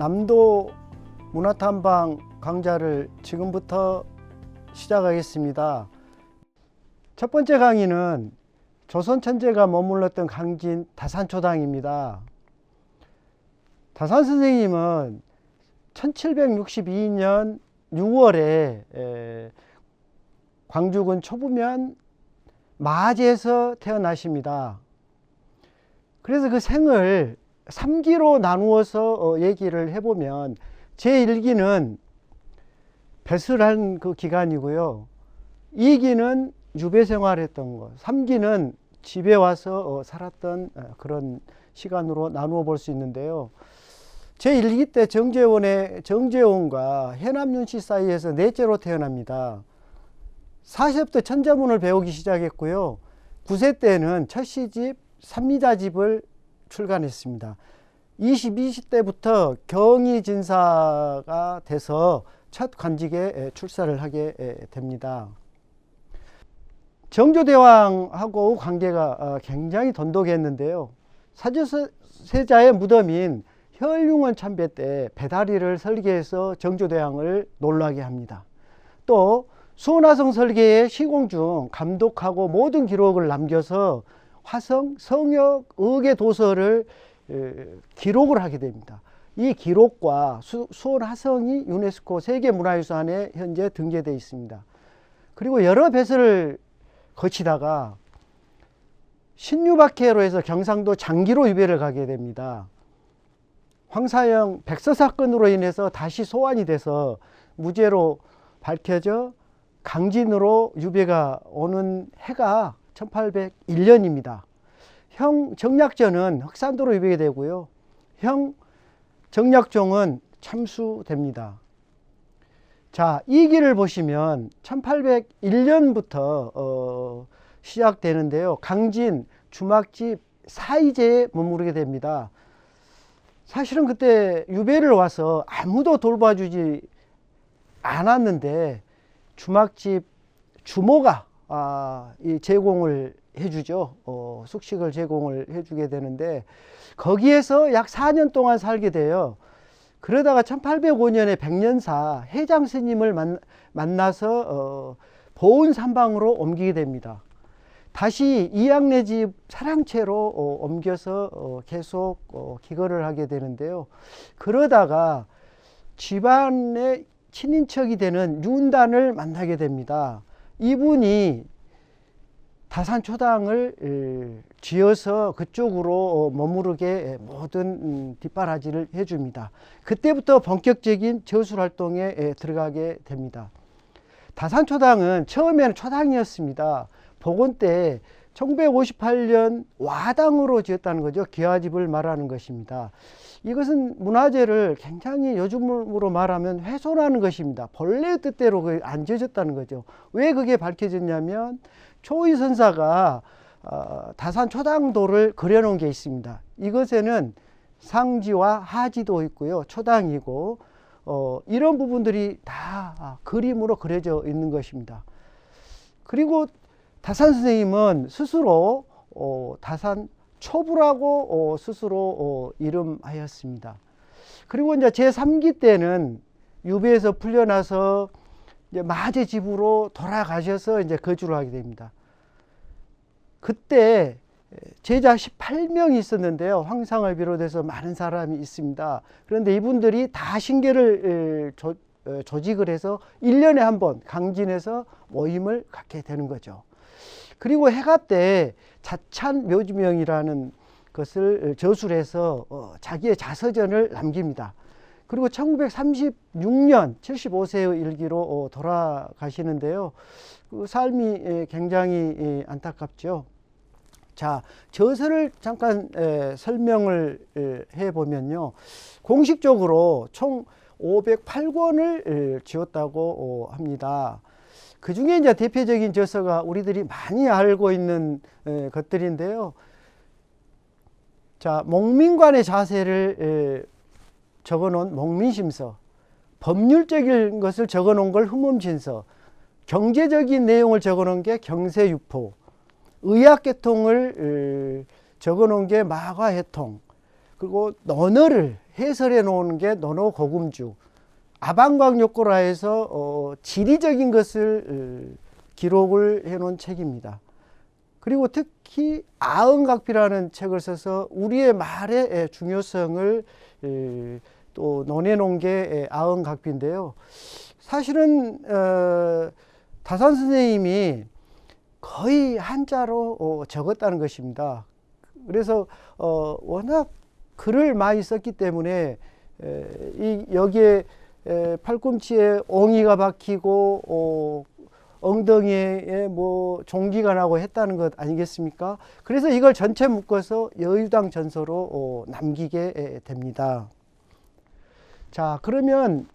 남도 문화탐방 강좌를 지금부터 시작하겠습니다. 첫 번째 강의는 조선 천재가 머물렀던 강진 다산초당입니다. 다산 선생님은 1762년 6월에 광주군 초부면 마제에서 태어나십니다. 그래서 그 생을 3기로 나누어서 얘기를 해보면 제1기는 배설한 그 기간이고요. 2기는 유배 생활했던 것, 3기는 집에 와서 살았던 그런 시간으로 나누어 볼 수 있는데요. 제1기 때 정재원과 해남윤씨 사이에서 넷째로 태어납니다. 40대 천자문을 배우기 시작했고요. 9세 때는 첫 시집 삼미자집을 출간했습니다. 20때부터 경의진사가 돼서 첫 관직에 출사를 하게 됩니다. 정조대왕하고 관계가 굉장히 돈독했는데요. 사주세자의 무덤인 혈융원 참배 때 배다리를 설계해서 정조대왕을 놀라게 합니다. 또 수원화성 설계의 시공 중 감독하고 모든 기록을 남겨서 화성, 성역, 의계 도서를 기록을 하게 됩니다. 이 기록과 수원 화성이 유네스코 세계문화유산에 현재 등재되어 있습니다. 그리고 여러 배설을 거치다가 신유박해로 해서 경상도 장기로 유배를 가게 됩니다. 황사영 백서 사건으로 인해서 다시 소환이 돼서 무죄로 밝혀져 강진으로 유배가 오는 해가 1801년입니다. 형 정약전은 흑산도로 유배가 되고요. 형 정약종은 참수됩니다. 자, 이 기를 보시면 1801년부터 시작되는데요. 강진, 주막집, 사이제에 머무르게 됩니다. 사실은 그때 유배를 와서 아무도 돌봐주지 않았는데 주막집 주모가 이 제공을 해주죠. 숙식을 제공을 해주게 되는데 거기에서 약 4년 동안 살게 돼요. 그러다가 1805년에 백년사 해장 스님을 만나서 보은삼방으로 옮기게 됩니다. 다시 이양내 집 사랑채로 옮겨서 계속 기거를 하게 되는데요. 그러다가 집안의 친인척이 되는 윤단을 만나게 됩니다. 이분이 다산초당을 지어서 그쪽으로 머무르게 모든 뒷바라지를 해줍니다. 그때부터 본격적인 저술활동에 들어가게 됩니다. 다산초당은 처음에는 초당이었습니다. 복원 때 1958년 와당으로 지었다는 거죠. 기와집을 말하는 것입니다. 이것은 문화재를 굉장히 요즘으로 말하면 훼손하는 것입니다. 본래의 뜻대로 안 지어졌다는 거죠. 왜 그게 밝혀졌냐면 초의선사가 다산초당도를 그려놓은 게 있습니다. 이것에는 상지와 하지도 있고요. 초당이고 이런 부분들이 다 그림으로 그려져 있는 것입니다. 그리고 다산 선생님은 스스로 다산 초부라고 스스로 이름하였습니다. 그리고 이제 제3기 때는 유배에서 풀려나서 이제 마제 집으로 돌아가셔서 이제 거주를 하게 됩니다. 그때 제자 18명이 있었는데요. 황상을 비롯해서 많은 사람이 있습니다. 그런데 이분들이 다 신계를 조직을 해서 1년에 한 번 강진에서 모임을 갖게 되는 거죠. 그리고 해가 때 자찬 묘지명이라는 것을 저술해서 자기의 자서전을 남깁니다. 그리고 1936년 75세의 일기로 돌아가시는데요. 그 삶이 굉장히 안타깝죠. 자, 저서를 잠깐 설명을 해보면요. 공식적으로 총 508권을 지었다고 합니다. 그 중에 이제 대표적인 저서가 우리들이 많이 알고 있는 것들인데요. 자, 목민관의 자세를 적어놓은 목민심서, 법률적인 것을 적어놓은 걸 흠음진서, 경제적인 내용을 적어놓은 게 경세유포, 의학계통을 적어놓은 게 마과해통, 그리고 논어를 해설해 놓은 게 논어 고금주, 아방광역고라 해서 지리적인 것을 기록을 해 놓은 책입니다. 그리고 특히 아응각비라는 책을 써서 우리의 말의 중요성을 또 논해 놓은 게 아응각비인데요. 사실은 다산 선생님이 거의 한자로 적었다는 것입니다. 그래서 워낙 글을 많이 썼기 때문에 여기에 팔꿈치에 옹이가 박히고 엉덩이에 뭐 종기가 나고 했다는 것 아니겠습니까? 그래서 이걸 전체 묶어서 여의당 전서로 남기게 됩니다. 자, 그러면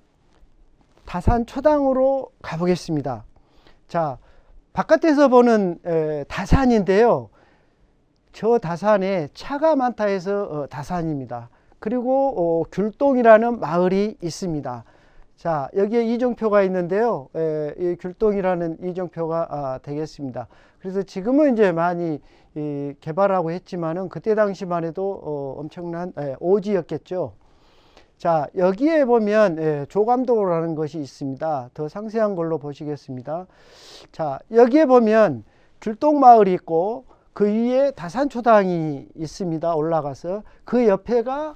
다산 초당으로 가보겠습니다. 자, 바깥에서 보는 다산인데요. 저 다산에 차가 많다 해서 다산입니다. 그리고 귤동이라는 마을이 있습니다. 자, 여기에 이정표가 있는데요. 이 귤동이라는 이정표가 되겠습니다. 그래서 지금은 이제 많이 개발하고 했지만은 그때 당시만 해도 엄청난 오지였겠죠. 자, 여기에 보면 조감도라는 것이 있습니다. 더 상세한 걸로 보시겠습니다. 자, 여기에 보면 귤동마을이 있고 그 위에 다산초당이 있습니다. 올라가서 그 옆에가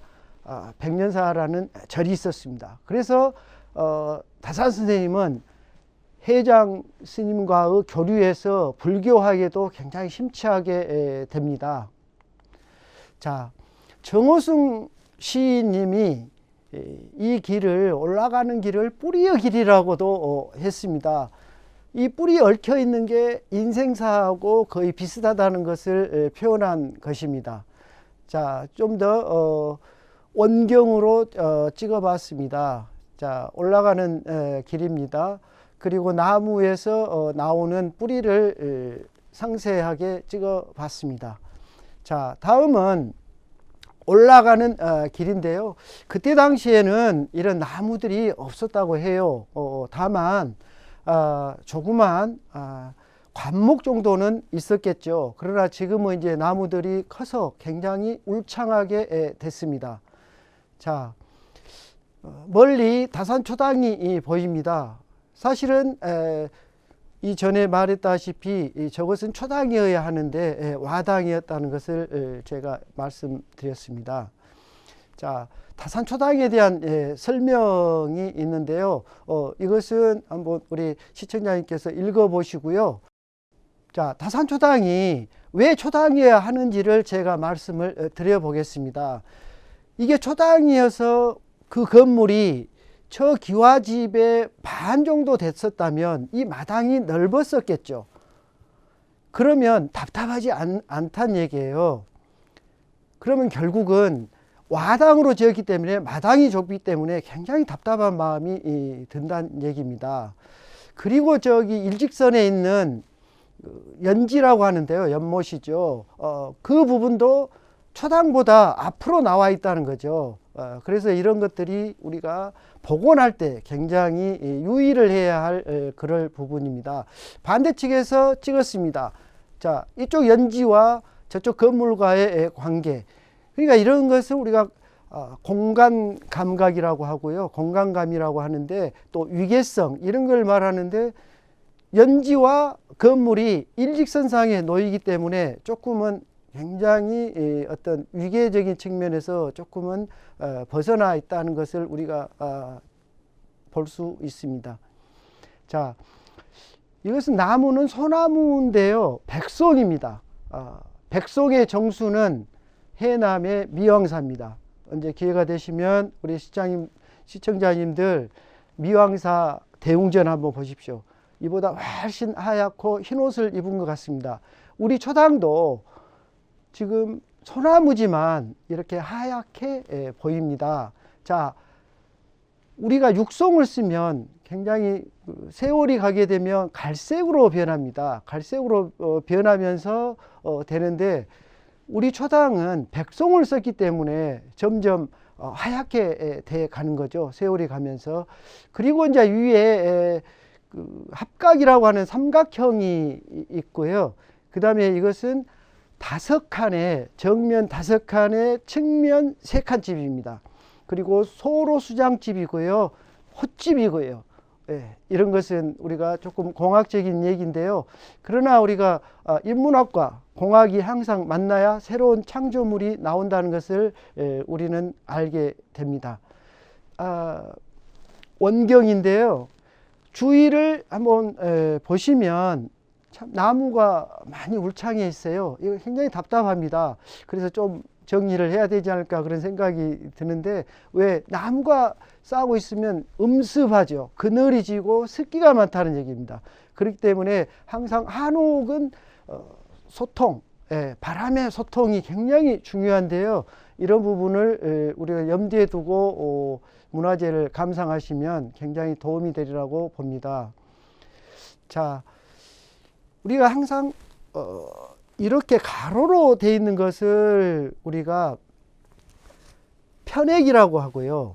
백년사라는 절이 있었습니다. 그래서 다산 선생님은 해장 스님과의 교류에서 불교학에도 굉장히 심취하게 됩니다. 자, 정호승 시인님이 이 길을, 올라가는 길을 뿌리의 길이라고도 했습니다. 이 뿌리 얽혀 있는 게 인생사하고 거의 비슷하다는 것을 표현한 것입니다. 자, 좀 더 원경으로 찍어 봤습니다. 자, 올라가는 길입니다. 그리고 나무에서 나오는 뿌리를 상세하게 찍어 봤습니다. 자, 다음은 올라가는 길인데요. 그때 당시에는 이런 나무들이 없었다고 해요. 다만 조그만 관목 정도는 있었겠죠. 그러나 지금은 이제 나무들이 커서 굉장히 울창하게 됐습니다. 자, 멀리 다산초당이 보입니다. 사실은 이전에 말했다시피 저것은 초당이어야 하는데 와당이었다는 것을 제가 말씀드렸습니다. 자, 다산초당에 대한 설명이 있는데요. 이것은 한번 우리 시청자님께서 읽어보시고요. 자, 다산초당이 왜 초당이어야 하는지를 제가 말씀을 드려보겠습니다. 이게 초당이어서 그 건물이 저 기와집의 반 정도 됐었다면 이 마당이 넓었었겠죠. 그러면 답답하지 않다는 얘기예요. 그러면 결국은 와당으로 지었기 때문에 마당이 좁기 때문에 굉장히 답답한 마음이 든다는 얘기입니다. 그리고 저기 일직선에 있는 연지라고 하는데요. 연못이죠. 그 부분도 초당보다 앞으로 나와 있다는 거죠. 그래서 이런 것들이 우리가 복원할 때 굉장히 유의를 해야 할 그럴 부분입니다. 반대측에서 찍었습니다. 자, 이쪽 연지와 저쪽 건물과의 관계. 그러니까 이런 것을 우리가 공간 감각이라고 하고요. 공간감이라고 하는데 또 위계성 이런 걸 말하는데 연지와 건물이 일직선상에 놓이기 때문에 조금은 굉장히 어떤 위계적인 측면에서 조금은 벗어나 있다는 것을 우리가 볼 수 있습니다. 자, 이것은 나무는 소나무인데요. 백송입니다. 백송의 정수는 해남의 미왕사입니다. 언제 기회가 되시면 우리 시청자님들 미왕사 대웅전 한번 보십시오. 이보다 훨씬 하얗고 흰 옷을 입은 것 같습니다. 우리 초당도 지금 소나무지만 이렇게 하얗게 보입니다. 자, 우리가 육송을 쓰면 굉장히 세월이 가게 되면 갈색으로 변합니다. 갈색으로 변하면서 되는데 우리 초당은 백송을 썼기 때문에 점점 하얗게 돼 가는 거죠. 세월이 가면서. 그리고 이제 위에 합각이라고 하는 삼각형이 있고요. 그 다음에 이것은 정면 5칸에 측면 3칸 집입니다. 그리고 소로 수장집이고요. 헛집이고요. 예, 이런 것은 우리가 조금 공학적인 얘기인데요. 그러나 우리가 인문학과 공학이 항상 만나야 새로운 창조물이 나온다는 것을 우리는 알게 됩니다. 원경인데요. 주위를 한번 보시면 참 나무가 많이 울창해 있어요. 이거 굉장히 답답합니다. 그래서 좀 정리를 해야 되지 않을까 그런 생각이 드는데, 왜 나무가 쌓고 있으면 음습하죠. 그늘이 지고 습기가 많다는 얘기입니다. 그렇기 때문에 항상 한옥은 소통, 바람의 소통이 굉장히 중요한데요. 이런 부분을 우리가 염두에 두고 문화재를 감상하시면 굉장히 도움이 되리라고 봅니다. 자, 우리가 항상 이렇게 가로로 되어 있는 것을 우리가 편액이라고 하고요.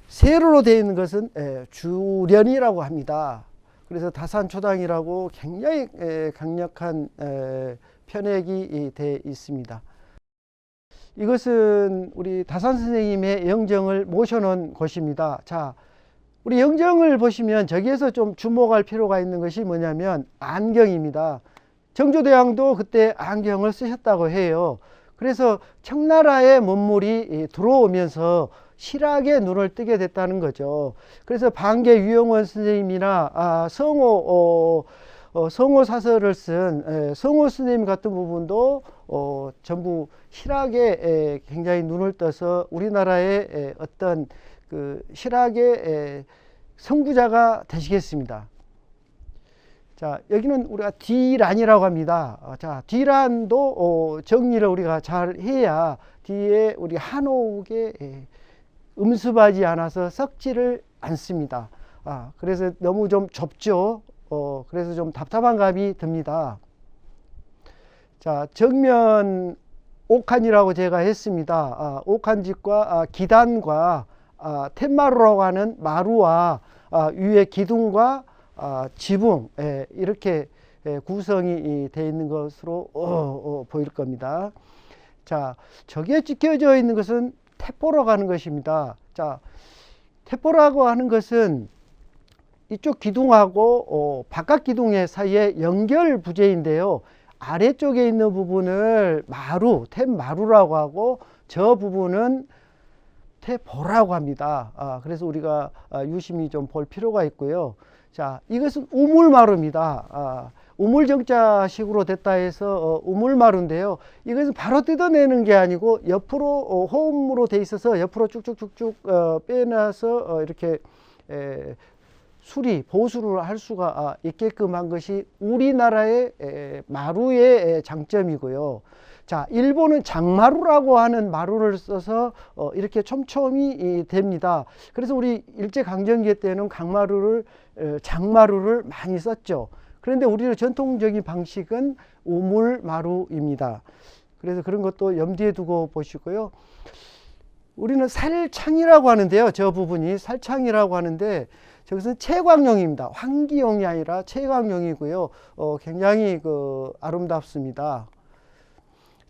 세로로 되어 있는 것은 주련이라고 합니다. 그래서 다산초당이라고 굉장히 강력한 편액이 되어 있습니다. 이것은 우리 다산 선생님의 영정을 모셔놓은 곳입니다. 자, 우리 영정을 보시면 저기에서 좀 주목할 필요가 있는 것이 뭐냐면 안경입니다. 정조대왕도 그때 안경을 쓰셨다고 해요. 그래서 청나라의 문물이 들어오면서 실하게 눈을 뜨게 됐다는 거죠. 그래서 방계 유영원 선생님이나 성호 사설을 쓴 성호 선생님 같은 부분도 전부 실학에 굉장히 눈을 떠서 우리나라의 어떤 그 실학의 선구자가 되시겠습니다. 자, 여기는 우리가 뒤란이라고 합니다. 자, 뒤란도 정리를 우리가 잘 해야 뒤에 우리 한옥에 음습하지 않아서 썩지를 않습니다. 그래서 너무 좀 좁죠. 그래서 좀 답답한 감이 듭니다. 자, 정면 5칸이라고 제가 했습니다. 5칸집과 기단과 텐마루라고 하는 마루와 위에 기둥과 지붕, 이렇게 구성이 되어 있는 것으로 보일 겁니다. 자, 저기에 찍혀져 있는 것은 태포라고 하는 것입니다. 자, 태포라고 하는 것은 이쪽 기둥하고 바깥 기둥의 사이에 연결 부재인데요. 아래쪽에 있는 부분을 텐마루라고 하고, 저 부분은 태보라고 합니다. 그래서 우리가 유심히 좀 볼 필요가 있고요. 자, 이것은 우물마루입니다. 우물정자식으로 됐다 해서 우물마루인데요. 이것은 바로 뜯어내는 게 아니고 옆으로 호흡으로 돼 있어서 옆으로 쭉쭉쭉쭉 빼놔서 이렇게 보수를 할 수가 있게끔 한 것이 우리나라의 마루의 장점이고요. 자, 일본은 장마루라고 하는 마루를 써서 이렇게 촘촘히 됩니다. 그래서 우리 일제강점기 때는 장마루를 많이 썼죠. 그런데 우리의 전통적인 방식은 우물마루입니다. 그래서 그런 것도 염두에 두고 보시고요. 우리는 살창이라고 하는데요. 저 부분이 살창이라고 하는데, 저것은 채광용입니다. 환기용이 아니라 채광용이고요. 굉장히 아름답습니다.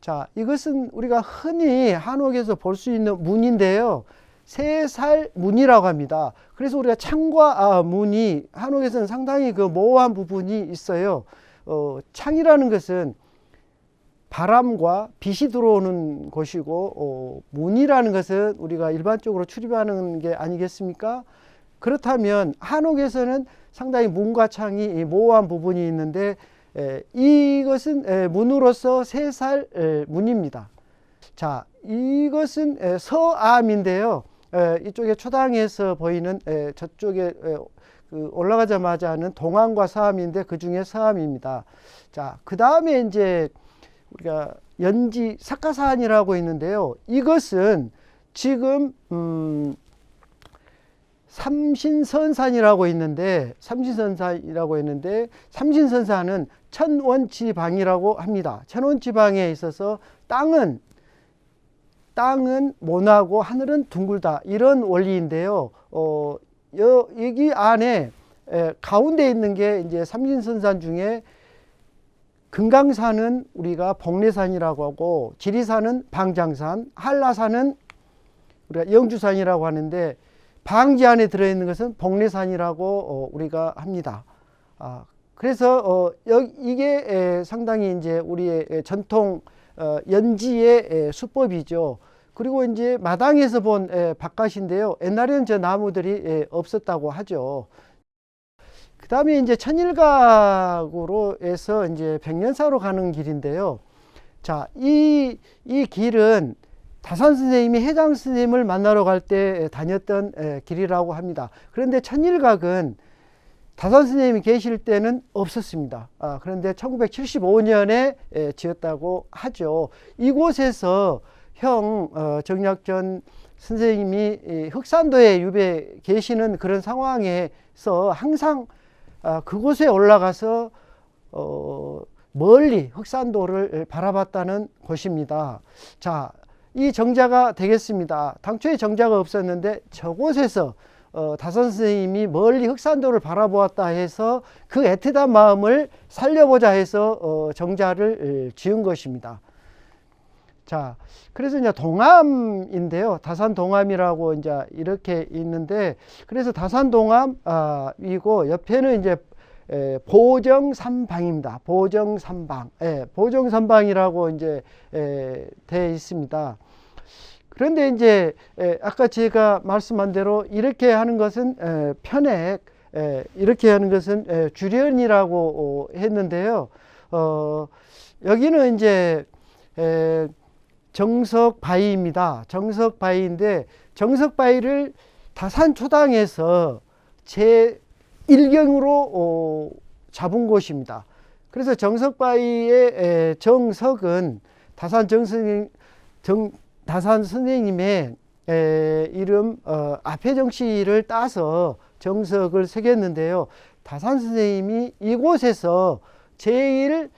자, 이것은 우리가 흔히 한옥에서 볼 수 있는 문인데요. 세살문이라고 합니다. 그래서 우리가 창과 문이 한옥에서는 상당히 모호한 부분이 있어요. 창이라는 것은 바람과 빛이 들어오는 곳이고, 문이라는 것은 우리가 일반적으로 출입하는 게 아니겠습니까? 그렇다면 한옥에서는 상당히 문과 창이 모호한 부분이 있는데, 이것은 문으로서 세살문입니다. 자, 이것은 서암인데요. 이쪽에 초당에서 보이는 저쪽에 올라가자마자 하는 동암과 서암인데, 그 중에 서암입니다. 자, 그 다음에 이제 우리가 연지 사카산이라고 있는데요. 이것은 지금 삼신선산이라고 있는데, 삼신선산은 천원지방이라고 합니다. 천원지방에 있어서 땅은 모나고 하늘은 둥글다, 이런 원리인데요. 여기 안에 가운데 있는 게 이제 삼신선산 중에 금강산은 우리가 복례산이라고 하고, 지리산은 방장산, 한라산은 우리가 영주산이라고 하는데, 방지 안에 들어있는 것은 복례산이라고 우리가 합니다. 그래서 이게 상당히 이제 우리의 전통 연지의 수법이죠. 그리고 이제 마당에서 본 바깥인데요. 옛날에는 저 나무들이 없었다고 하죠. 그 다음에 이제 천일각으로 해서 이제 백년사로 가는 길인데요. 자, 이 길은 다산 선생님이 해장 스님을 만나러 갈 때 다녔던 길이라고 합니다. 그런데 천일각은 다산 선생님이 계실 때는 없었습니다. 그런데 1975년에 지었다고 하죠. 이곳에서 정약전 선생님이 흑산도에 유배 계시는 그런 상황에서 항상 그곳에 올라가서 멀리 흑산도를 바라봤다는 곳입니다. 자, 이 정자가 되겠습니다. 당초에 정자가 없었는데 저곳에서 다산 선생님이 멀리 흑산도를 바라보았다 해서 그 애틋한 마음을 살려보자 해서 정자를 지은 것입니다. 자, 그래서 이제 동암인데요. 다산 동암이라고 이제 이렇게 있는데, 그래서 다산 동암이고 옆에는 이제 보정삼방입니다. 보정삼방, 보정삼방이라고 이제 되어 있습니다. 그런데 이제 아까 제가 말씀한 대로 이렇게 하는 것은 편액, 이렇게 하는 것은 주련이라고 했는데요. 여기는 이제 정석바위입니다. 정석바위인데, 정석바위를 다산초당에서 제1경으로 잡은 곳입니다. 그래서 정석바위의 정석은 다산 선생님의 이름 앞에 정씨를 따서 정석을 새겼는데요. 다산 선생님이 이곳에서 제일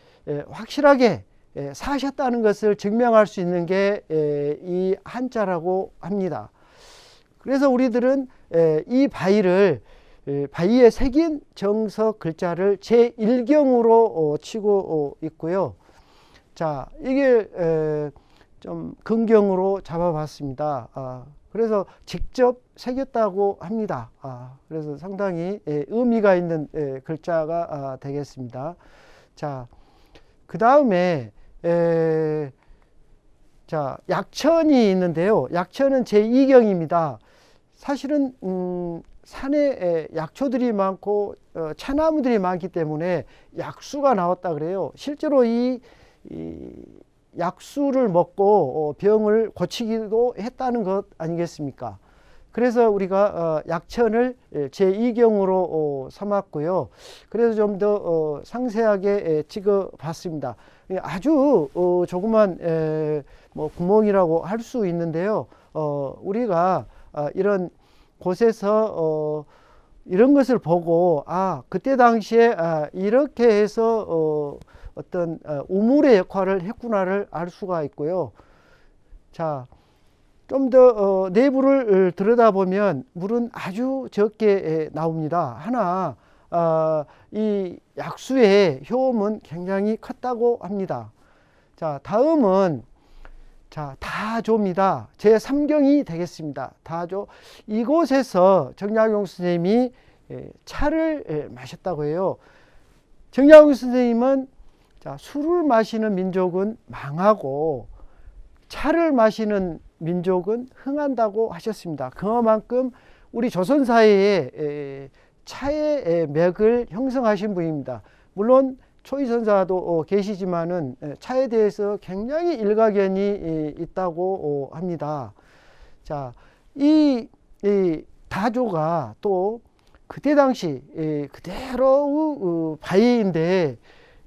확실하게 사셨다는 것을 증명할 수 있는 게 이 한자라고 합니다. 그래서 우리들은 이 바위에 새긴 정석 글자를 제1경으로 치고 있고요. 자, 이게 좀 근경으로 잡아봤습니다. 그래서 직접 새겼다고 합니다. 그래서 상당히 의미가 있는 글자가 되겠습니다. 자, 그 다음에 자, 약천이 있는데요. 약천은 제2경입니다. 사실은 산에 약초들이 많고 차나무들이 많기 때문에 약수가 나왔다 그래요. 실제로 이 약수를 먹고 병을 고치기도 했다는 것 아니겠습니까? 그래서 우리가 약천을 제2경으로 삼았고요. 그래서 좀 더 상세하게 찍어봤습니다. 아주 조그만 뭐 구멍이라고 할 수 있는데요. 우리가 이런 곳에서 이런 것을 보고 그때 당시에 이렇게 해서 어떤 우물의 역할을 했구나를 알 수가 있고요. 자, 좀 더 내부를 들여다보면 물은 아주 적게 나옵니다. 하나 이 약수의 효험은 굉장히 컸다고 합니다. 자, 다음은 다조입니다. 제3경이 되겠습니다. 다조. 이곳에서 정약용 선생님이 차를 마셨다고 해요. 정약용 선생님은 술을 마시는 민족은 망하고 차를 마시는 민족은 흥한다고 하셨습니다. 그만큼 우리 조선사회에 차의 맥을 형성하신 분입니다. 물론 초이선사도 계시지만은 차에 대해서 굉장히 일가견이 있다고 합니다. 자, 이 다조가 또 그때 당시 그대로 바위인데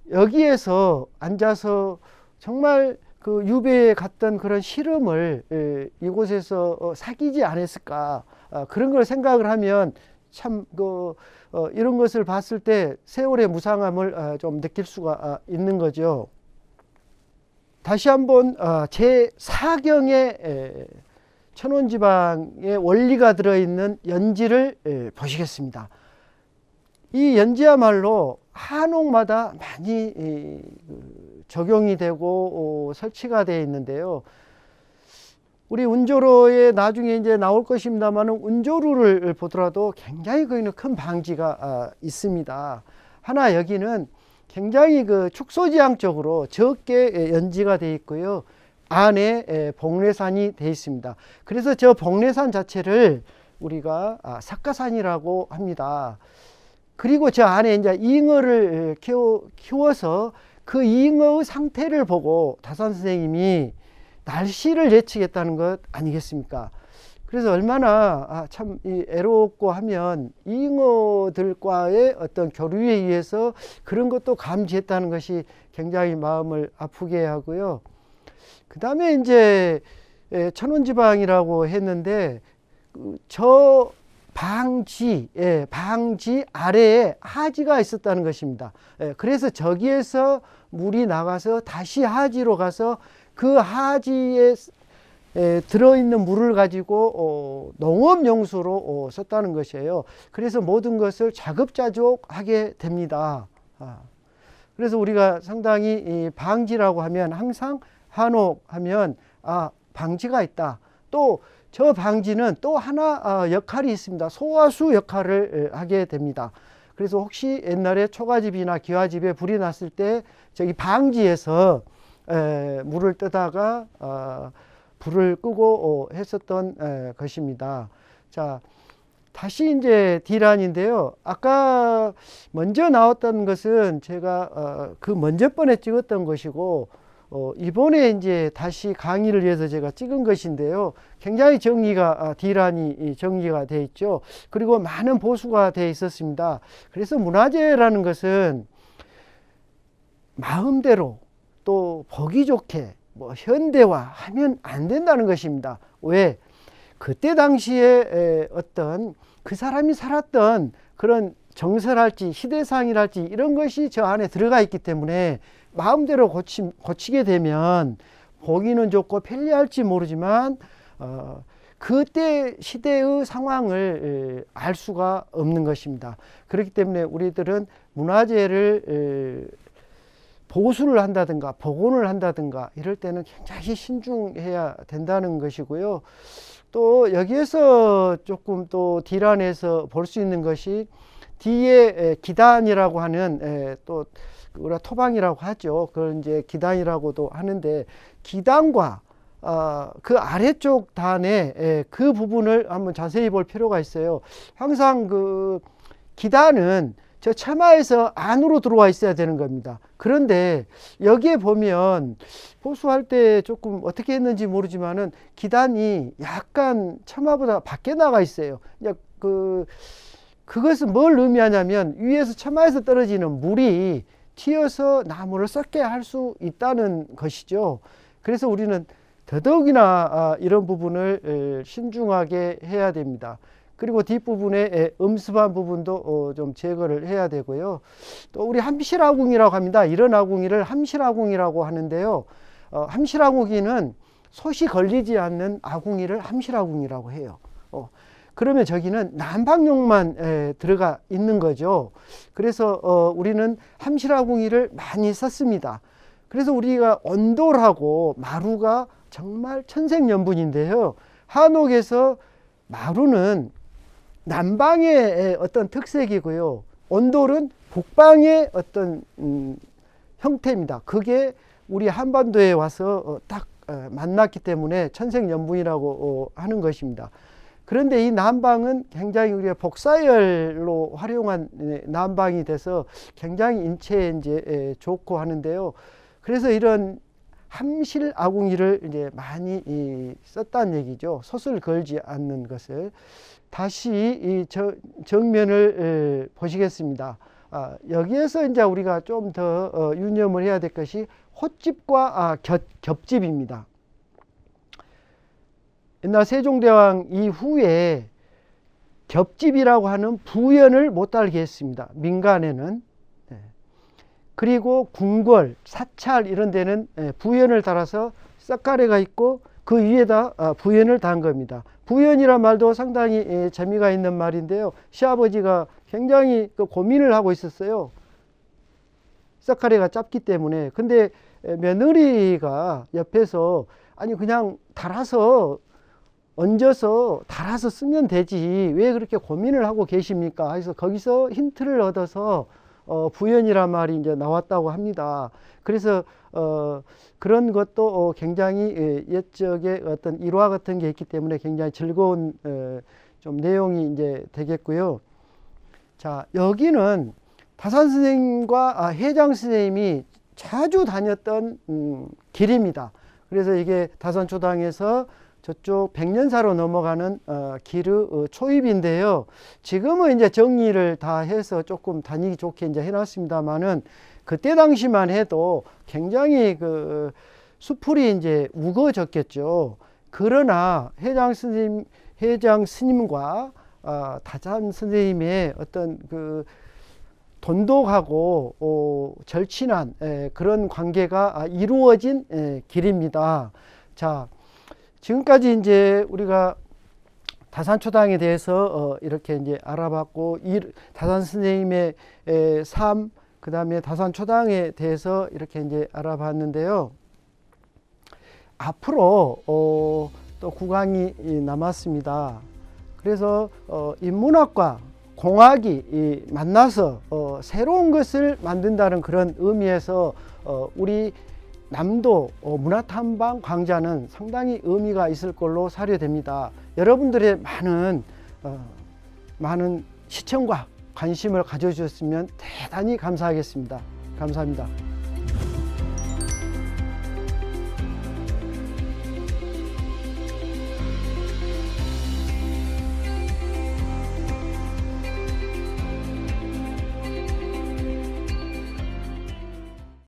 여기에서 앉아서 정말 그 유배에 갔던 그런 시름을 이곳에서 사귀지 않았을까, 그런 걸 생각을 하면 참 이런 것을 봤을 때 세월의 무상함을 좀 느낄 수가 있는 거죠. 다시 한번 제4경의 천원지방의 원리가 들어있는 연지를 보시겠습니다. 이 연지야말로 한옥마다 많이 적용이 되고 설치가 되어 있는데요. 우리 운조로에 나중에 이제 나올 것입니다만 운조루를 보더라도 굉장히 거기는 큰 방지가 있습니다. 하나 여기는 굉장히 그 축소지향 쪽으로 적게 연지가 되어 있고요. 안에 복례산이 되어 있습니다. 그래서 저 복례산 자체를 우리가 석가산이라고 합니다. 그리고 저 안에 이제 잉어를 키워서 그 잉어의 상태를 보고 다산 선생님이 날씨를 예측했다는 것 아니겠습니까? 그래서 얼마나 참 애롭고 하면 잉어들과의 어떤 교류에 의해서 그런 것도 감지했다는 것이 굉장히 마음을 아프게 하고요. 그 다음에 이제 천원지방이라고 했는데 저 방지 아래에 하지가 있었다는 것입니다. 그래서 저기에서 물이 나가서 다시 하지로 가서 그 하지에 들어있는 물을 가지고 농업용수로 썼다는 것이에요. 그래서 모든 것을 자급자족하게 됩니다. 그래서 우리가 상당히 이 방지라고 하면 항상 한옥하면 방지가 있다. 또 저 방지는 또 하나 역할이 있습니다. 소화수 역할을 하게 됩니다. 그래서 혹시 옛날에 초가집이나 기와집에 불이 났을 때 저기 방지에서 물을 뜨다가 불을 끄고 했었던 것입니다. 자, 다시 이제 D란인데요. 아까 먼저 나왔던 것은 제가 그 먼저 번에 찍었던 것이고 이번에 이제 다시 강의를 위해서 제가 찍은 것인데요. 굉장히 정리가 D란이 정리가 되어 있죠. 그리고 많은 보수가 되어 있었습니다. 그래서 문화재라는 것은 마음대로 또 보기 좋게 뭐 현대화하면 안 된다는 것입니다. 왜? 그때 당시에 어떤 그 사람이 살았던 그런 정서랄지 시대상이랄지 이런 것이 저 안에 들어가 있기 때문에 마음대로 고치게 되면 보기는 좋고 편리할지 모르지만 그때 시대의 상황을 알 수가 없는 것입니다. 그렇기 때문에 우리들은 문화재를 보수를 한다든가 복원을 한다든가 이럴 때는 굉장히 신중해야 된다는 것이고요. 또 여기에서 조금 또 D란에서 볼 수 있는 것이 뒤에 기단이라고 하는 또 우리가 토방이라고 하죠. 그걸 이제 기단이라고도 하는데 기단과 그 아래쪽 단의 그 부분을 한번 자세히 볼 필요가 있어요. 항상 그 기단은 저 처마에서 안으로 들어와 있어야 되는 겁니다. 그런데 여기에 보면 보수할 때 조금 어떻게 했는지 모르지만은 기단이 약간 처마보다 밖에 나가 있어요. 이제 그것은 뭘 의미하냐면 위에서 처마에서 떨어지는 물이 튀어서 나무를 썩게 할 수 있다는 것이죠. 그래서 우리는 더더욱이나 이런 부분을 신중하게 해야 됩니다. 그리고 뒷부분에 음습한 부분도 좀 제거를 해야 되고요. 또 우리 함실아궁이라고 합니다. 이런 아궁이를 함실아궁이라고 하는데요. 함실아궁이는 솥이 걸리지 않는 아궁이를 함실아궁이라고 해요. 그러면 저기는 난방용만 들어가 있는 거죠. 그래서 우리는 함실아궁이를 많이 썼습니다. 그래서 우리가 온돌하고 마루가 정말 천생연분인데요. 한옥에서 마루는南방의 어떤 특색이고요. 온돌은 북방의 어떤 형태입니다. 그게 우리 한반도에 와서 딱 만났기 때문에 천생연분이라고 하는 것입니다. 그런데 이 난방은 굉장히 우리가 복사열로 활용한 난방이 돼서 굉장히 인체에 이제 좋고 하는데요. 그래서 이런 함실 아궁이를 이제 많이 썼다는 얘기죠. 솥을 걸지 않는 것을. 다시 이 정면을 보시겠습니다. 여기에서 이제 우리가 좀 더 유념을 해야 될 것이 헛집과 겹집입니다. 옛날 세종대왕 이후에 겹집이라고 하는 부연을 못 달게 했습니다. 민간에는. 그리고 궁궐, 사찰 이런 데는 부연을 달아서 썩가래가 있고 그 위에다 부연을 단 겁니다. 부연이란 말도 상당히 재미가 있는 말인데요. 시아버지가 굉장히 고민을 하고 있었어요. 썩가래가 짧기 때문에. 근데 며느리가 옆에서 아니 그냥 달아서 얹어서 달아서 쓰면 되지 왜 그렇게 고민을 하고 계십니까? 그래서 거기서 힌트를 얻어서 부연이란 말이 이제 나왔다고 합니다. 그래서 그런 것도 굉장히 옛적의 어떤 일화 같은 게 있기 때문에 굉장히 즐거운 좀 내용이 이제 되겠고요. 자, 여기는 다산 선생님과 해장 선생님이 자주 다녔던 길입니다. 그래서 이게 다산초당에서 저쪽 백년사로 넘어가는 길의 초입인데요. 지금은 이제 정리를 다 해서 조금 다니기 좋게 이제 해놨습니다만은 그때 당시만 해도 굉장히 그 수풀이 이제 우거졌겠죠. 그러나 해장 스님과 다산 선생님의 어떤 그 돈독하고 절친한 그런 관계가 이루어진 길입니다. 자, 지금까지 이제 우리가 다산초당에 대해서 이렇게 이제 알아봤고, 다산 선생님의 삶, 그 다음에 다산초당에 대해서 이렇게 이제 알아봤는데요. 앞으로 또 구강이 남았습니다. 그래서 인문학과 공학이 만나서 새로운 것을 만든다는 그런 의미에서 우리 남도 문화탐방 강좌는 상당히 의미가 있을 걸로 사료됩니다. 여러분들의 많은 시청과 관심을 가져주셨으면 대단히 감사하겠습니다. 감사합니다.